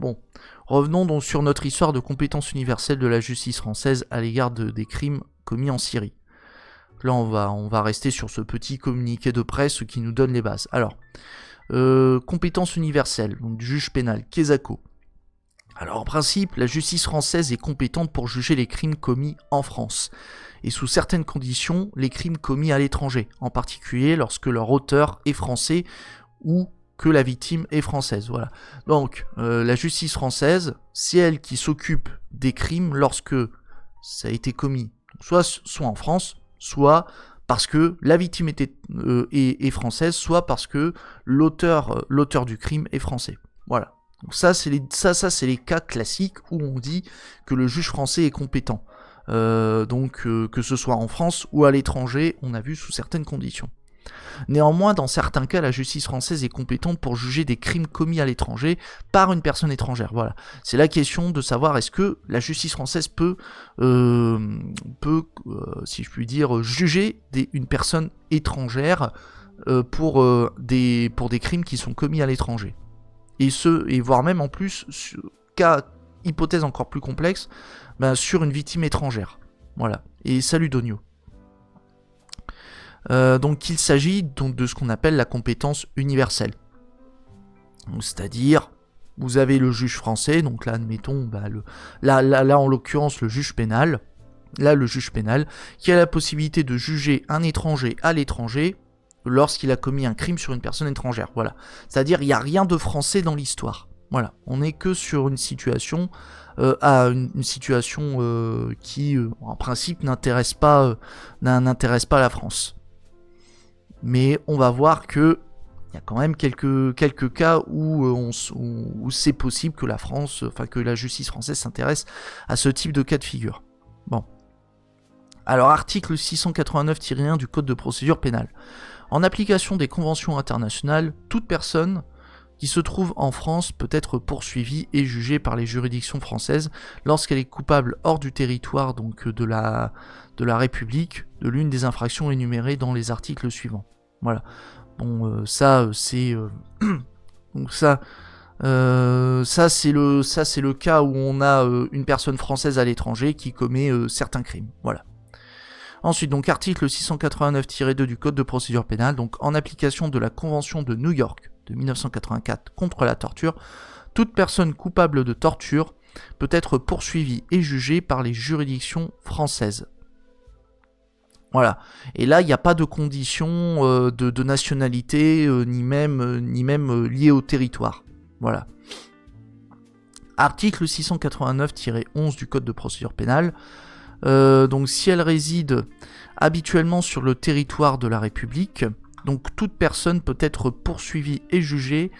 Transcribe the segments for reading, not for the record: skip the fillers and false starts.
Bon, revenons donc sur notre histoire de compétence universelle de la justice française à l'égard des crimes commis en Syrie. Là, on va rester sur ce petit communiqué de presse qui nous donne les bases. Alors, compétence universelle, donc du juge pénal, Quesaco. Alors en principe, la justice française est compétente pour juger les crimes commis en France, et sous certaines conditions, les crimes commis à l'étranger, en particulier lorsque leur auteur est français ou que la victime est française. Voilà. Donc la justice française, c'est elle qui s'occupe des crimes lorsque ça a été commis, soit en France, soit parce que la victime est française, soit parce que l'auteur du crime est français. Voilà. Donc ça c'est les cas classiques où on dit que le juge français est compétent. Que ce soit en France ou à l'étranger, on a vu sous certaines conditions. Néanmoins, dans certains cas, la justice française est compétente pour juger des crimes commis à l'étranger par une personne étrangère. Voilà. C'est la question de savoir est-ce que la justice française peut si je puis dire, juger une personne étrangère pour des crimes qui sont commis à l'étranger. Et voire même en plus, cas hypothèse encore plus complexe, sur une victime étrangère. Voilà. Et salut Donio. Donc il s'agit donc de ce qu'on appelle la compétence universelle. C'est-à-dire, vous avez le juge français, donc là admettons, là en l'occurrence le juge pénal, qui a la possibilité de juger un étranger à l'étranger, lorsqu'il a commis un crime sur une personne étrangère. Voilà. C'est-à-dire, il n'y a rien de français dans l'histoire. Voilà. On n'est que sur une situation, qui, en principe, n'intéresse pas la France. Mais on va voir que il y a quand même quelques cas où c'est possible que que la justice française s'intéresse à ce type de cas de figure. Bon. Alors, article 689-1 du Code de procédure pénale. En application des conventions internationales, toute personne qui se trouve en France peut être poursuivie et jugée par les juridictions françaises lorsqu'elle est coupable hors du territoire donc de la République de l'une des infractions énumérées dans les articles suivants. Voilà. Bon, ça c'est le cas où on a une personne française à l'étranger qui commet certains crimes. Voilà. Ensuite, donc article 689-2 du Code de procédure pénale, donc en application de la Convention de New York de 1984 contre la torture, toute personne coupable de torture peut être poursuivie et jugée par les juridictions françaises. Voilà. Et là, il n'y a pas de condition de nationalité, ni même liée au territoire. Voilà. Article 689-11 du Code de procédure pénale. Donc si elle réside habituellement sur le territoire de la République, donc toute personne peut être poursuivie et jugée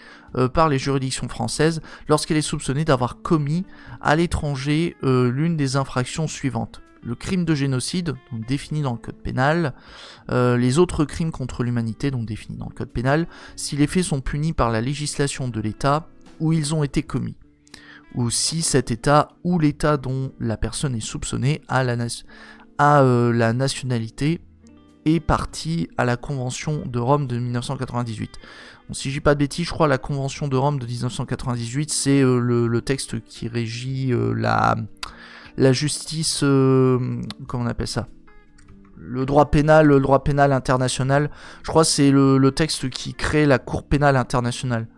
par les juridictions françaises lorsqu'elle est soupçonnée d'avoir commis à l'étranger l'une des infractions suivantes. Le crime de génocide, donc défini dans le code pénal, les autres crimes contre l'humanité, donc définis dans le code pénal, si les faits sont punis par la législation de l'État où ils ont été commis, ou si cet État ou l'État dont la personne est soupçonnée a la nationalité est partie à la Convention de Rome de 1998. Bon, si je dis pas de bêtises, je crois la Convention de Rome de 1998, c'est le texte qui régit la justice, comment on appelle ça ? Le droit pénal international. Je crois que c'est le texte qui crée la Cour pénale internationale.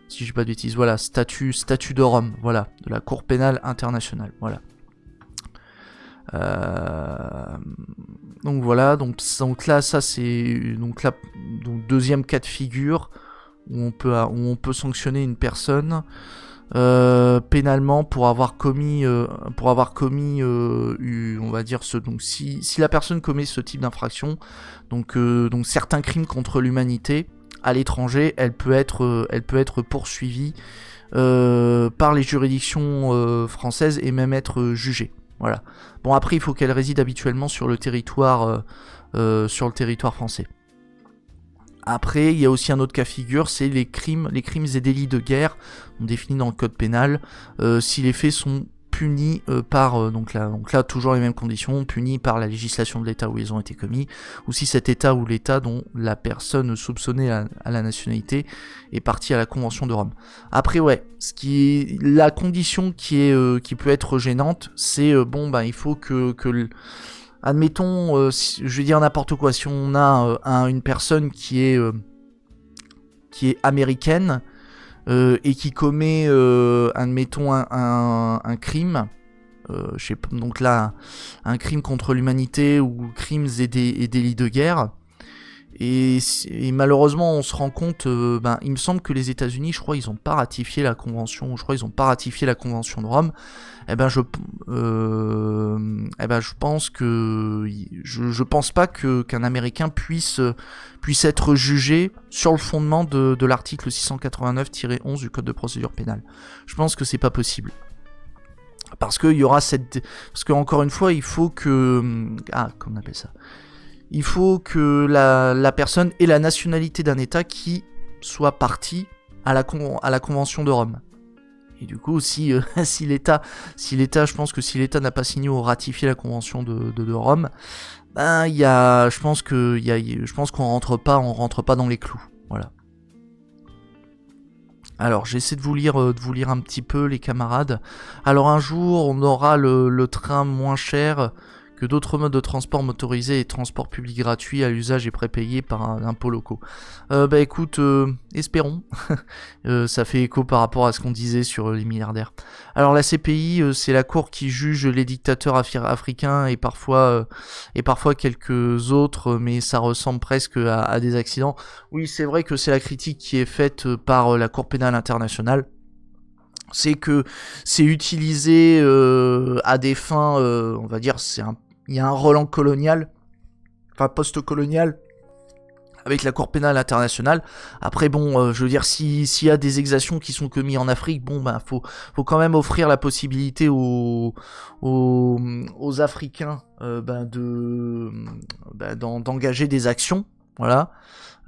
Si je dis pas de bêtises, voilà, statut de Rome, voilà, de la Cour pénale internationale, voilà. Donc voilà, donc là, ça c'est donc deuxième cas de figure où on peut sanctionner une personne pénalement pour avoir commis, on va dire donc si la personne commet ce type d'infraction, donc certains crimes contre l'humanité. À l'étranger, elle peut être poursuivie par les juridictions françaises et même être jugée. Voilà. Bon, après, il faut qu'elle réside habituellement sur le territoire français. Après, il y a aussi un autre cas de figure, c'est les crimes et délits de guerre, définis dans le code pénal, si les faits sont punis par, donc là toujours les mêmes conditions, punis par la législation de l'État où ils ont été commis, ou si cet État ou l'État dont la personne soupçonnée à la nationalité est partie à la Convention de Rome. Après ouais, la condition qui peut être gênante, c'est il faut que admettons, je vais dire n'importe quoi, si on a une personne qui est américaine, et qui commet, admettons, un crime, donc là, un crime contre l'humanité ou crimes et délits de guerre, et malheureusement, on se rend compte, il me semble que les États-Unis, je crois, ils n'ont pas ratifié la convention, de Rome. Je pense que, je pense pas qu'un Américain puisse être jugé sur le fondement de l'article 689-11 du Code de procédure pénale. Je pense que c'est pas possible. Parce qu'il y aura parce que encore une fois, il faut que, comment on appelle ça ? Il faut que la personne ait la nationalité d'un État qui soit partie à la Convention de Rome. Et du coup, si l'État, je pense que si l'État n'a pas signé ou ratifié la Convention de Rome, je pense qu'on rentre pas dans les clous. Voilà. Alors, j'essaie de vous lire un petit peu, les camarades. Alors, un jour, on aura le train moins cher que d'autres modes de transport motorisés et transport public gratuit à l'usage et prépayé par impôts locaux. Écoute, espérons. Ça fait écho par rapport à ce qu'on disait sur les milliardaires. Alors la CPI, c'est la cour qui juge les dictateurs africains et parfois quelques autres, mais ça ressemble presque à des accidents. Oui, c'est vrai que c'est la critique qui est faite par la Cour pénale internationale. C'est que c'est utilisé à des fins, on va dire, il y a un relent colonial, enfin post-colonial, avec la Cour pénale internationale. Après je veux dire, s'il y a des exactions qui sont commises en Afrique, faut quand même offrir la possibilité aux Africains d'engager des actions, voilà.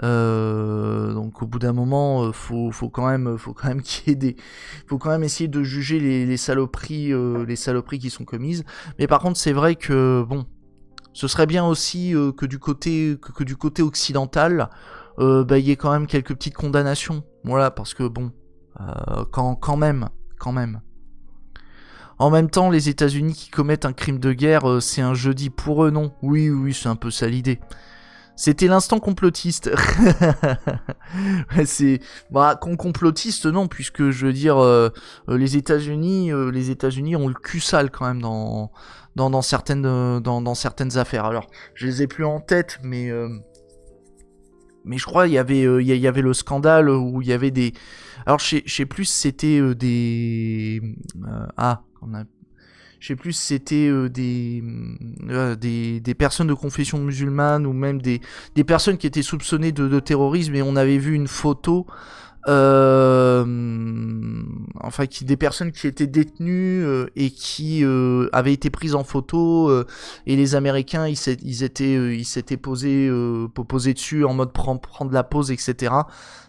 Donc au bout d'un moment, faut quand même faut quand même essayer de juger les saloperies qui sont commises. Mais par contre, c'est vrai que ce serait bien aussi que du côté occidental, il y ait quand même quelques petites condamnations. Voilà, parce que quand même. En même temps, les États-Unis qui commettent un crime de guerre, c'est un jeudi pour eux, non ? Oui, c'est un peu ça l'idée. C'était l'instant complotiste. C'est complotiste non, puisque je veux dire les États-Unis ont le cul sale quand même dans certaines affaires. Alors, je les ai plus en tête, mais je crois il y avait le scandale où il y avait des, alors je sais plus si c'était je sais plus si c'était des personnes de confession musulmane ou même des personnes qui étaient soupçonnées de terrorisme, et on avait vu une photo, des personnes qui étaient détenues et qui avaient été prises en photo, et les Américains ils s'étaient posés dessus en mode prendre la pose, etc.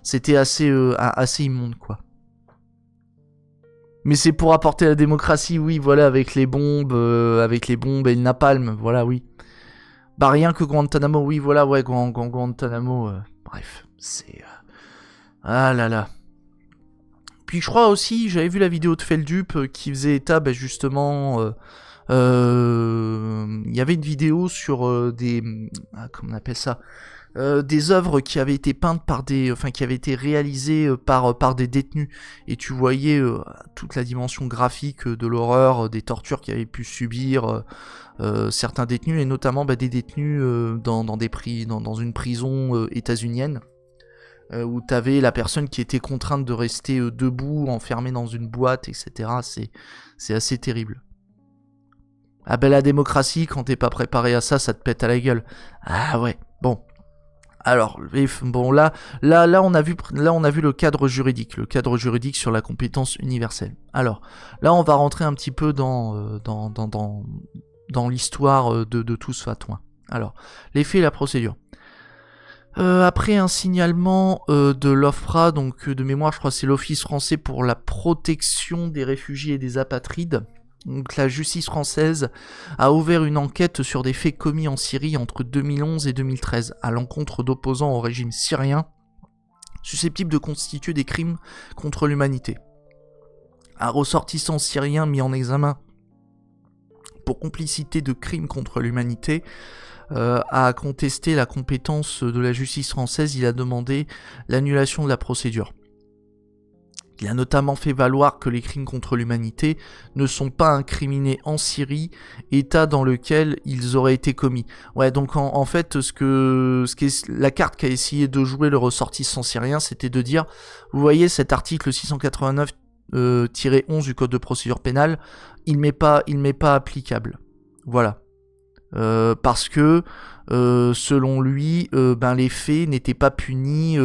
C'était assez immonde, quoi. Mais c'est pour apporter la démocratie, oui, voilà, avec les bombes et le napalm, voilà, oui. Rien que Guantanamo, oui, voilà, ouais, Guantanamo, bref, c'est... ah là là. Puis je crois aussi, j'avais vu la vidéo de Feldup qui faisait état, justement... il y avait une vidéo sur comment on appelle ça, des œuvres qui avaient été peintes qui avaient été réalisées par des détenus, et tu voyais toute la dimension graphique de l'horreur, des tortures qu'avaient pu subir certains détenus, et notamment des détenus dans une prison états-unienne, où t'avais la personne qui était contrainte de rester debout, enfermée dans une boîte, etc. C'est assez terrible. Ah la démocratie, quand t'es pas préparé à ça, ça te pète à la gueule. Ah ouais, bon. Alors, là on a vu le cadre juridique sur la compétence universelle. Alors, là on va rentrer un petit peu dans l'histoire de tout ce fatouin. Alors, les faits et la procédure. Après un signalement de l'OFPRA, donc de mémoire, je crois que c'est l'Office français pour la protection des réfugiés et des apatrides, Donc la justice française a ouvert une enquête sur des faits commis en Syrie entre 2011 et 2013 à l'encontre d'opposants au régime syrien susceptibles de constituer des crimes contre l'humanité. Un ressortissant syrien mis en examen pour complicité de crimes contre l'humanité a contesté la compétence de la justice française. Il a demandé l'annulation de la procédure. Il a notamment fait valoir que les crimes contre l'humanité ne sont pas incriminés en Syrie, état dans lequel ils auraient été commis. Ouais, donc en fait, la carte qu'a essayé de jouer le ressortissant syrien, c'était de dire, vous voyez cet article 689-11 du Code de procédure pénale, il m'est pas applicable. Voilà. Parce que selon lui, les faits n'étaient pas punis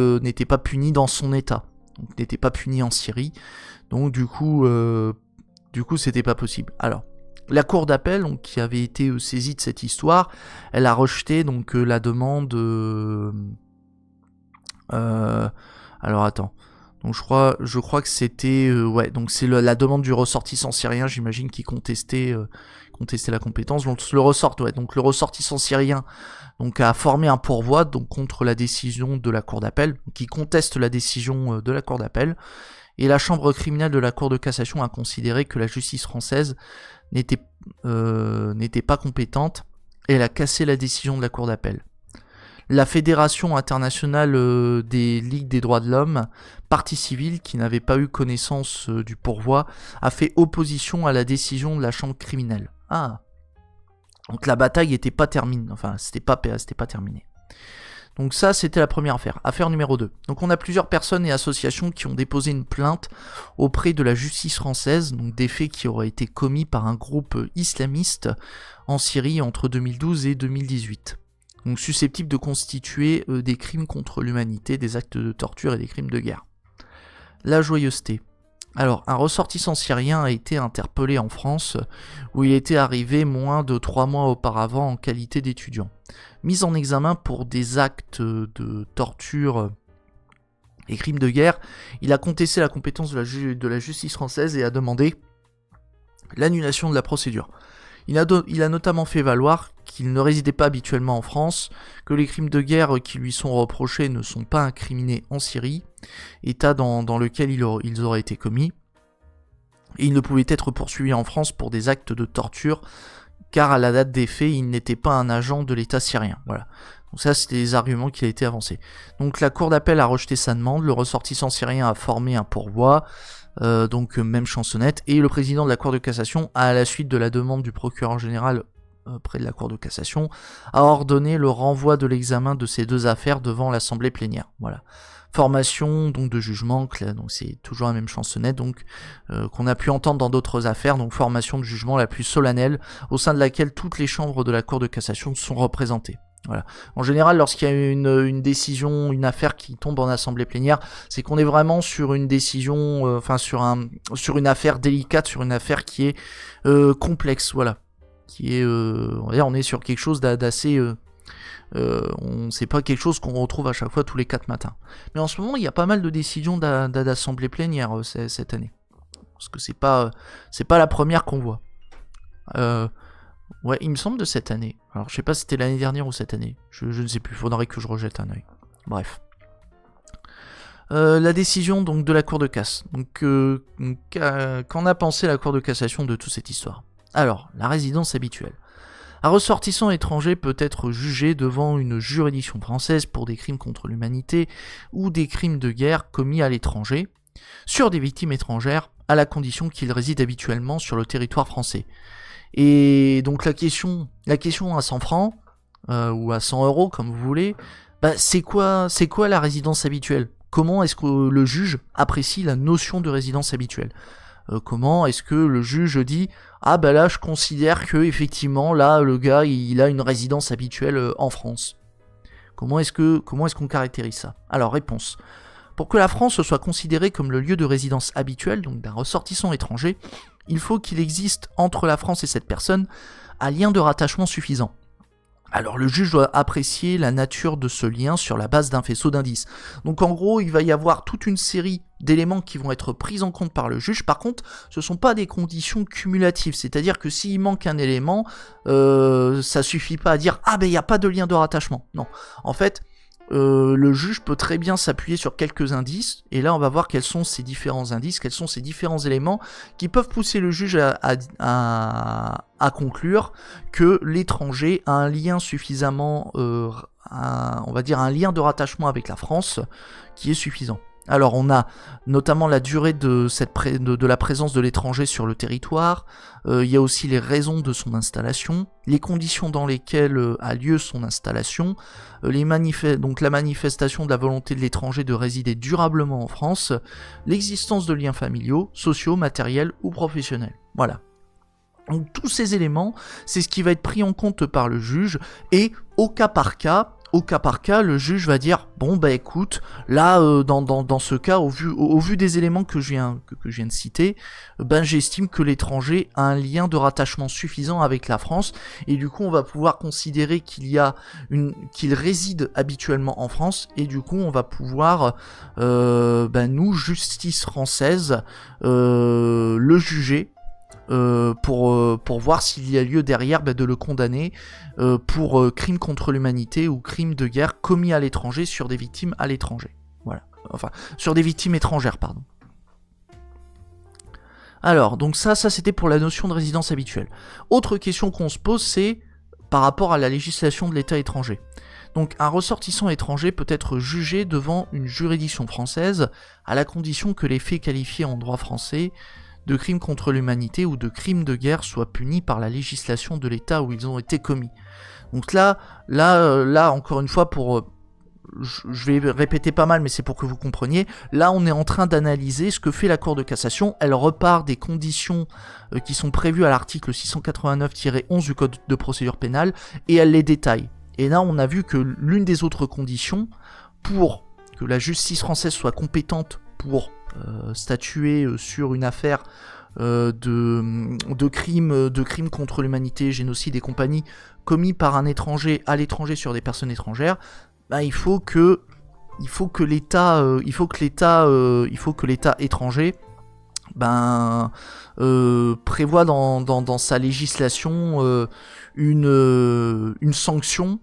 dans son état. Donc, n'était pas puni en Syrie, donc du coup c'était pas possible. Alors, la cour d'appel, donc, qui avait été saisie de cette histoire, elle a rejeté donc la demande. Alors attends, donc je crois que c'était donc c'est la demande du ressortissant syrien, j'imagine, qui contestait la compétence. Donc le ressortissant syrien donc a formé un pourvoi donc contre la décision de la cour d'appel, qui conteste la décision de la cour d'appel, et la chambre criminelle de la cour de cassation a considéré que la justice française n'était pas compétente, et elle a cassé la décision de la cour d'appel. La Fédération internationale des ligues des droits de l'homme, partie civile qui n'avait pas eu connaissance du pourvoi, a fait opposition à la décision de la chambre criminelle. Ah, donc la bataille n'était pas terminée, enfin c'était pas terminé. Donc ça, c'était la première affaire. Affaire numéro 2. Donc on a plusieurs personnes et associations qui ont déposé une plainte auprès de la justice française, donc des faits qui auraient été commis par un groupe islamiste en Syrie entre 2012 et 2018. Donc susceptibles de constituer des crimes contre l'humanité, des actes de torture et des crimes de guerre. La joyeuseté. Alors, un ressortissant syrien a été interpellé en France, où il était arrivé moins de 3 mois auparavant en qualité d'étudiant. Mis en examen pour des actes de torture et crimes de guerre, il a contesté la compétence de la justice française et a demandé l'annulation de la procédure. Il a notamment fait valoir qu'il ne résidait pas habituellement en France, que les crimes de guerre qui lui sont reprochés ne sont pas incriminés en Syrie, état dans lequel ils auraient été commis, et il ne pouvait être poursuivi en France pour des actes de torture, car à la date des faits, il n'était pas un agent de l'État syrien. Voilà. Donc ça, c'était les arguments qui a été avancés. Donc la cour d'appel a rejeté sa demande, le ressortissant syrien a formé un pourvoi, donc même chansonnette, et le président de la cour de cassation, à la suite de la demande du procureur général près de la cour de cassation, a ordonné le renvoi de l'examen de ces deux affaires devant l'assemblée plénière. Voilà. Formation donc de jugement, donc c'est toujours la même chansonnette donc qu'on a pu entendre dans d'autres affaires, donc formation de jugement la plus solennelle au sein de laquelle toutes les chambres de la cour de cassation sont représentées. Voilà. En général, lorsqu'il y a une décision, une affaire qui tombe en assemblée plénière, c'est qu'on est vraiment sur une décision, sur une affaire délicate, sur une affaire qui est complexe, voilà, qui est, on est sur quelque chose d'assez, c'est pas quelque chose qu'on retrouve à chaque fois tous les 4 matins. Mais en ce moment, il y a pas mal de décisions d'assemblée plénière cette année, parce que c'est pas la première qu'on voit. Ouais, il me semble de cette année. Alors, je sais pas si c'était l'année dernière ou cette année. Je ne sais plus, faudrait que je rejette un œil. Bref. La décision donc de la Cour de casse. Donc, qu'en a pensé la Cour de cassation de toute cette histoire? Alors, la résidence habituelle. Un ressortissant étranger peut être jugé devant une juridiction française pour des crimes contre l'humanité ou des crimes de guerre commis à l'étranger, sur des victimes étrangères, à la condition qu'il réside habituellement sur le territoire français. Et donc la question à 100 francs, ou à 100 euros comme vous voulez, c'est quoi la résidence habituelle? Comment est-ce que le juge apprécie la notion de résidence habituelle? Comment est-ce que le juge dit là je considère que effectivement là le gars il a une résidence habituelle en France? Comment est-ce qu'on caractérise ça? Alors réponse. Pour que la France soit considérée comme le lieu de résidence habituel, donc d'un ressortissant étranger, il faut qu'il existe entre la France et cette personne un lien de rattachement suffisant. Alors le juge doit apprécier la nature de ce lien sur la base d'un faisceau d'indices. Donc en gros, il va y avoir toute une série d'éléments qui vont être pris en compte par le juge. Par contre, ce ne sont pas des conditions cumulatives. C'est-à-dire que s'il manque un élément, ça suffit pas à dire « Ah ben il n'y a pas de lien de rattachement ». Non. En fait, le juge peut très bien s'appuyer sur quelques indices, et là on va voir quels sont ces différents indices, quels sont ces différents éléments qui peuvent pousser le juge à conclure que l'étranger a un lien suffisamment, on va dire un lien de rattachement avec la France qui est suffisant. Alors on a notamment la durée de la présence de l'étranger sur le territoire, il y a aussi les raisons de son installation, les conditions dans lesquelles a lieu son installation, donc la manifestation de la volonté de l'étranger de résider durablement en France, l'existence de liens familiaux, sociaux, matériels ou professionnels. Voilà. Donc tous ces éléments, c'est ce qui va être pris en compte par le juge, et au cas par cas, le juge va dire bon bah écoute, là dans ce cas, au vu des éléments que je viens de citer, ben j'estime que l'étranger a un lien de rattachement suffisant avec la France, et du coup on va pouvoir considérer qu'il réside habituellement en France, et du coup on va pouvoir nous, justice française, le juger. Pour voir s'il y a lieu derrière de le condamner pour crime contre l'humanité ou crime de guerre commis à l'étranger sur des victimes à l'étranger. Voilà. Enfin, sur des victimes étrangères, pardon. Alors, donc ça c'était pour la notion de résidence habituelle. Autre question qu'on se pose, c'est par rapport à la législation de l'État étranger. Donc un ressortissant étranger peut être jugé devant une juridiction française à la condition que les faits qualifiés en droit français de crimes contre l'humanité ou de crimes de guerre soient punis par la législation de l'État où ils ont été commis. Donc là, encore une fois, je vais répéter pas mal, mais c'est pour que vous compreniez. Là, on est en train d'analyser ce que fait la Cour de cassation. Elle repart des conditions qui sont prévues à l'article 689-11 du Code de procédure pénale, et elle les détaille. Et là, on a vu que l'une des autres conditions pour que la justice française soit compétente pour statuer sur une affaire de crimes contre l'humanité, génocide et compagnie commis par un étranger à l'étranger sur des personnes étrangères, bah, il faut que l'État étranger prévoit dans sa législation une sanction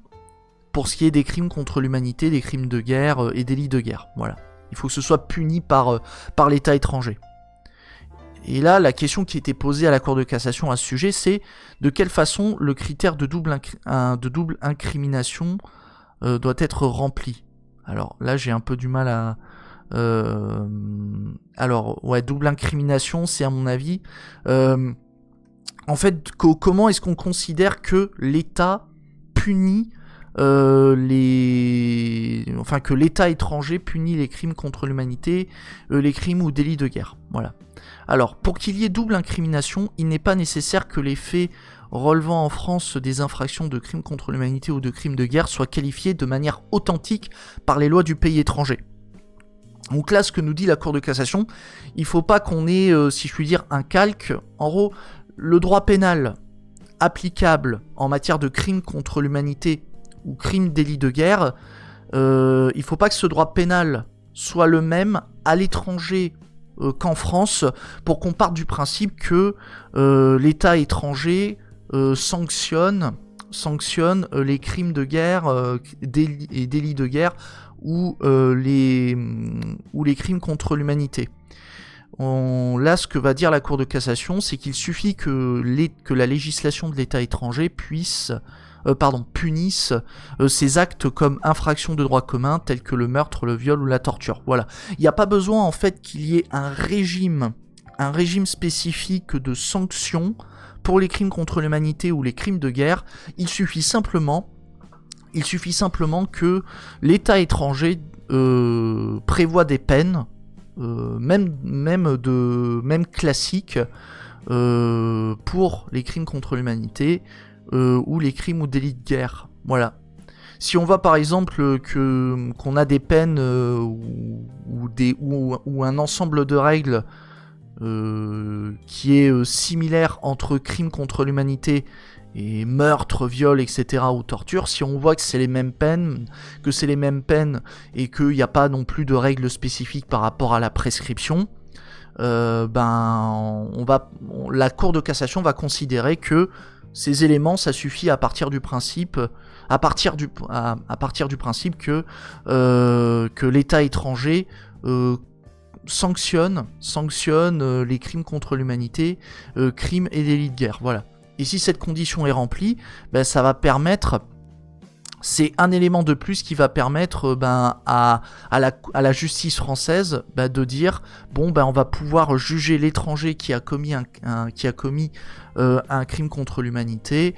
pour ce qui est des crimes contre l'humanité, des crimes de guerre et délits de guerre. Voilà. Il faut que ce soit puni par l'État étranger. Et là, la question qui était posée à la Cour de cassation à ce sujet, c'est de quelle façon le critère de double incrimination doit être rempli. Alors là, j'ai un peu du mal à... double incrimination, c'est à mon avis... en fait, comment est-ce qu'on considère que l'État punit que l'État étranger punit les crimes contre l'humanité, les crimes ou délits de guerre. Voilà. Alors, pour qu'il y ait double incrimination, il n'est pas nécessaire que les faits relevant en France des infractions de crimes contre l'humanité ou de crimes de guerre soient qualifiés de manière authentique par les lois du pays étranger. Donc là, ce que nous dit la Cour de cassation, il ne faut pas qu'on ait, si je puis dire, un calque. En gros, le droit pénal applicable en matière de crimes contre l'humanité ou crimes délits de guerre, il ne faut pas que ce droit pénal soit le même à l'étranger qu'en France, pour qu'on parte du principe que l'État étranger sanctionne les crimes de guerre et délits de guerre ou les crimes contre l'humanité. Là, ce que va dire la Cour de cassation, c'est qu'il suffit que la législation de l'État étranger punisse ces actes comme infraction de droit commun tels que le meurtre, le viol ou la torture. Voilà. Il n'y a pas besoin en fait qu'il y ait un régime spécifique de sanctions pour les crimes contre l'humanité ou les crimes de guerre. Il suffit simplement que l'État étranger prévoit des peines, même classiques, pour les crimes contre l'humanité ou les crimes ou délits de guerre. Voilà. Si on voit par exemple qu'on a des peines ou un ensemble de règles qui est similaire entre crimes contre l'humanité meurtre, viol, etc. ou torture, si on voit que c'est les mêmes peines, et qu'il n'y a pas non plus de règles spécifiques par rapport à la prescription, la Cour de cassation va considérer que ces éléments, ça suffit à partir du principe, que l'État étranger sanctionne les crimes contre l'humanité, crimes et délits de guerre. Voilà. Et si cette condition est remplie, ça va permettre, c'est un élément de plus qui va permettre à la justice française de dire on va pouvoir juger l'étranger qui a commis un crime contre l'humanité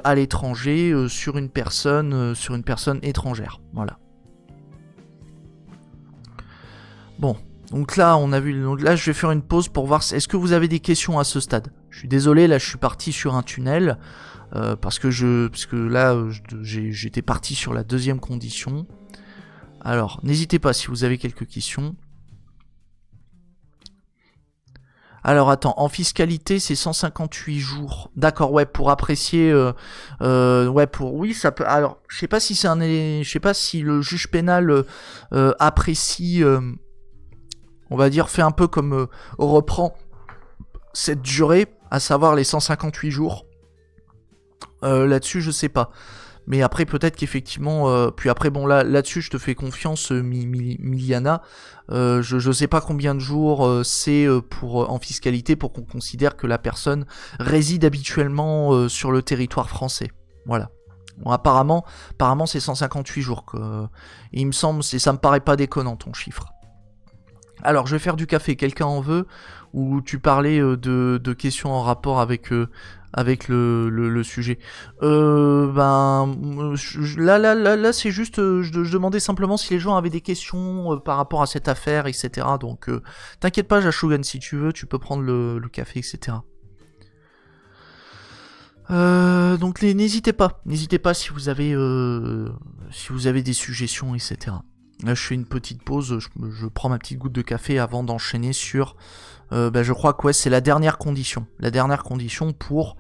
à l'étranger sur une personne étrangère. Voilà. Bon. Donc là, je vais faire une pause pour voir, est-ce que vous avez des questions à ce stade? Je suis désolé, là je suis parti sur un tunnel, parce que là j'étais parti sur la deuxième condition. Alors, n'hésitez pas si vous avez quelques questions. Alors attends, en fiscalité c'est 158 jours. D'accord, ouais, pour apprécier, oui, ça peut. Alors, je sais pas si le juge pénal apprécie. On va dire, fait un peu comme reprend cette durée, à savoir les 158 jours. Là-dessus, je sais pas. Mais après, peut-être qu'effectivement... puis après, là-dessus, je te fais confiance, Miliana. Je sais pas combien de jours c'est en fiscalité pour qu'on considère que la personne réside habituellement sur le territoire français. Voilà. Bon, apparemment, c'est 158 jours. Et il me semble, ça me paraît pas déconnant, ton chiffre. Alors, je vais faire du café, quelqu'un en veut? Ou tu parlais de questions en rapport avec le sujet. Là, c'est juste, je demandais simplement si les gens avaient des questions par rapport à cette affaire, etc. Donc, t'inquiète pas, Jashugan, si tu veux, tu peux prendre le café, etc. Donc, n'hésitez pas si vous avez des suggestions, etc. Là, je fais une petite pause, je prends ma petite goutte de café avant d'enchaîner sur... je crois que c'est la dernière condition. La dernière condition pour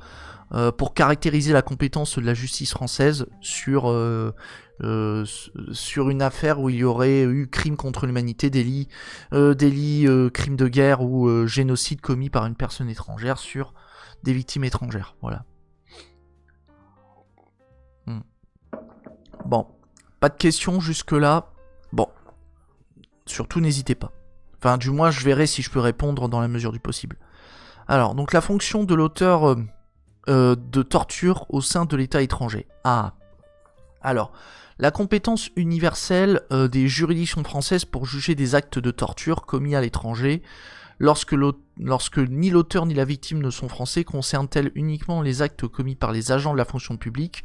caractériser la compétence de la justice française sur une affaire où il y aurait eu crime contre l'humanité, délit, crime de guerre ou génocide commis par une personne étrangère sur des victimes étrangères. Voilà. Bon, pas de questions jusque-là. Bon, surtout n'hésitez pas. Enfin, du moins, je verrai si je peux répondre dans la mesure du possible. Alors, donc la fonction de l'auteur de torture au sein de l'État étranger. Ah. Alors, la compétence universelle des juridictions françaises pour juger des actes de torture commis à l'étranger, lorsque ni l'auteur ni la victime ne sont français, concerne-t-elle uniquement les actes commis par les agents de la fonction publique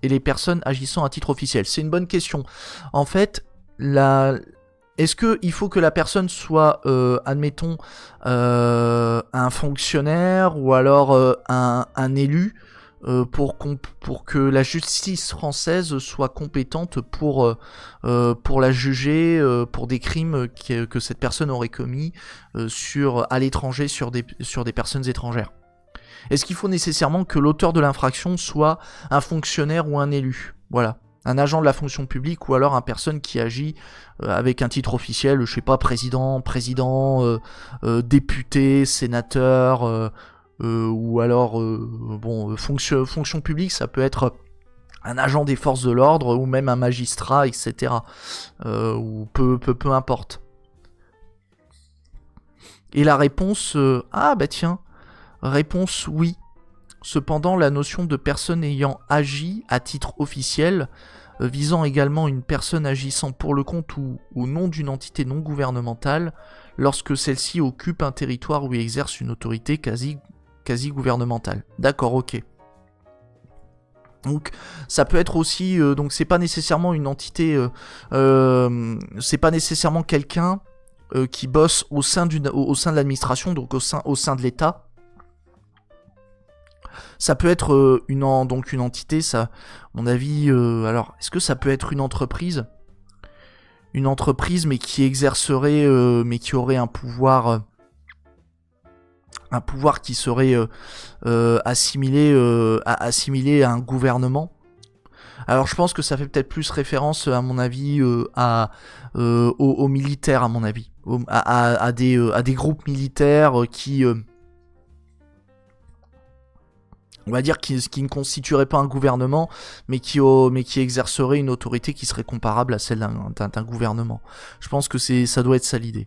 et les personnes agissant à titre officiel? C'est une bonne question. En fait, est-ce qu'il faut que la personne soit, admettons, un fonctionnaire ou alors un élu pour que la justice française soit compétente pour la juger pour des crimes que cette personne aurait commis à l'étranger sur des personnes étrangères? Est-ce qu'il faut nécessairement que l'auteur de l'infraction soit un fonctionnaire ou un élu? Voilà. Un agent de la fonction publique ou alors une personne qui agit avec un titre officiel, je sais pas, président, député, sénateur, ou alors, fonction publique, ça peut être un agent des forces de l'ordre ou même un magistrat, etc. Ou peu importe. Et la réponse, réponse oui. Cependant, la notion de personne ayant agi à titre officiel, visant également une personne agissant pour le compte ou au nom d'une entité non gouvernementale, lorsque celle-ci occupe un territoire où exerce une autorité quasi gouvernementale. D'accord, ok. Donc ça peut être aussi, donc c'est pas nécessairement une entité, c'est pas nécessairement quelqu'un qui bosse au sein de l'administration, donc au sein de l'État. Ça peut être une entité, ça, à mon avis, alors, est-ce que ça peut être une entreprise, mais qui exercerait, mais qui aurait un pouvoir un pouvoir qui serait assimilé à un gouvernement. Alors je pense que ça fait peut-être plus référence, à mon avis, aux militaires, à mon avis, à des groupes militaires qui, on va dire, qui ne constitueraient pas un gouvernement, mais qui exerceraient une autorité qui serait comparable à celle d'un gouvernement. Je pense que ça doit être ça l'idée.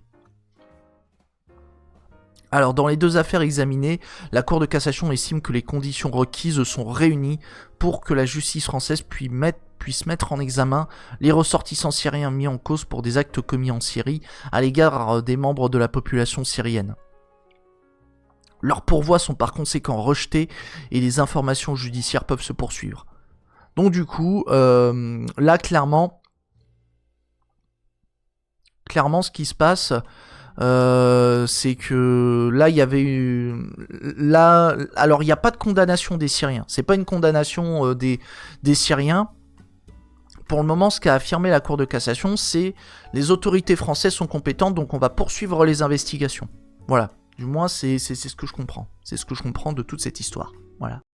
Alors, dans les deux affaires examinées, la Cour de cassation estime que les conditions requises sont réunies pour que la justice française puisse mettre en examen les ressortissants syriens mis en cause pour des actes commis en Syrie à l'égard des membres de la population syrienne. Leurs pourvois sont par conséquent rejetés et les informations judiciaires peuvent se poursuivre. Donc du coup, là clairement, ce qui se passe, c'est que là il y avait alors il n'y a pas de condamnation des Syriens, c'est pas une condamnation des Syriens. Pour le moment, ce qu'a affirmé la Cour de cassation, c'est les autorités françaises sont compétentes, donc on va poursuivre les investigations. Voilà, du moins c'est ce que je comprends, c'est ce que je comprends de toute cette histoire. Voilà.